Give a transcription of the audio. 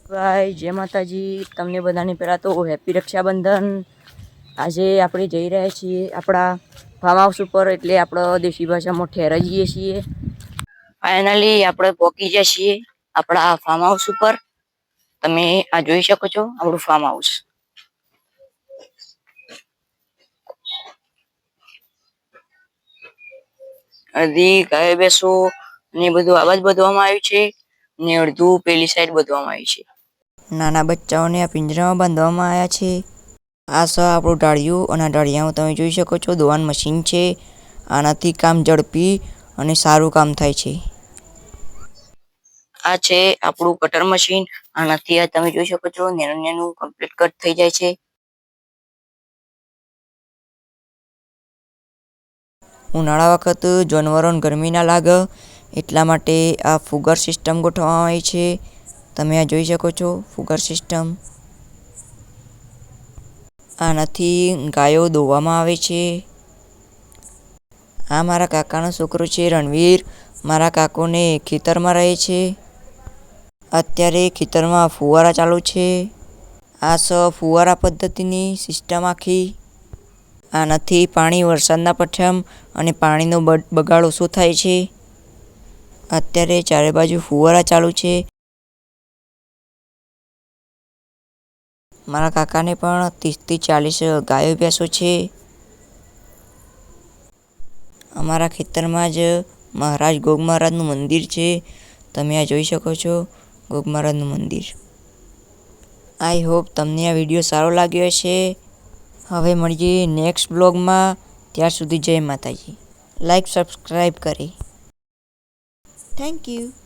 ભાઈ જય માતાજી, તમને બધાને પહેલાં તો હેપી રક્ષાબંધન। આજે આપણે જઈ રહ્યા છીએ આપણા ફાર્મ હાઉસ ઉપર, એટલે આપણે દેશી ભાષામાં ઠેરાઈ જઈએ છીએ। ફાઇનલી આપણે પહોંચી ગયા છીએ આપણા ફાર્મ હાઉસ ઉપર। તમે આ જોઈ શકો છો આપણું ફાર્મ હાઉસ। અડધી ગાય ભેંસો ને બધું આવાજ બધવામાં આવ્યું છે ને અડધું પેલી સાઈડ બધવામાં આવ્યું છે। નાના બચ્ચાઓને આ પિંજરામાં બાંધવામાં આવ્યા છે। આ સ આપણું ડાળિયું, અને ડાળિયામાં તમે જોઈ શકો છો દોવાન મશીન છે। આનાથી કામ ઝડપી અને સારું કામ થાય છે। આ છે આપણું કટર મશીન। આનાથી આ તમે જોઈ શકો છો નાનું નાનું કમ્પ્લીટ કટ થઈ જાય છે। ઉનાળા વખત જાનવરોને ગરમી ના લાગે એટલા માટે આ ફુગર સિસ્ટમ ગોઠવવામાં આવી છે। તમે આ જોઈ શકો છો ફુગર સિસ્ટમ। આનાથી ગાયો દોવામાં આવે છે। આ મારા કાકાનો છોકરો છે રણવીર। મારા કાકોને ખેતરમાં રહે છે। અત્યારે ખેતરમાં ફુવારા ચાલુ છે। આ ફુવારા પદ્ધતિની સિસ્ટમ આખી। આનાથી પાણી વરસાદના પઠ્ઠમ અને પાણીનો બગાડ ઓછો થાય છે। અત્યારે ચારે બાજુ ફુવારા ચાલુ છે। મારા કાકાને પણ 30 થી 40 ગાયો ભેંસો છે। અમારા ખેતરમાં જ મહારાજ ગોગ મહારાજનું મંદિર છે। તમે આ જોઈ શકો છો ગોગ મહારાજનું મંદિર। આઈ હોપ તમને આ વિડીયો સારો લાગ્યો હશે। હવે મળીએ નેક્સ્ટ બ્લોગમાં। ત્યાર સુધી જય માતાજી। લાઈક સબસ્ક્રાઈબ કરી, થેન્ક યુ।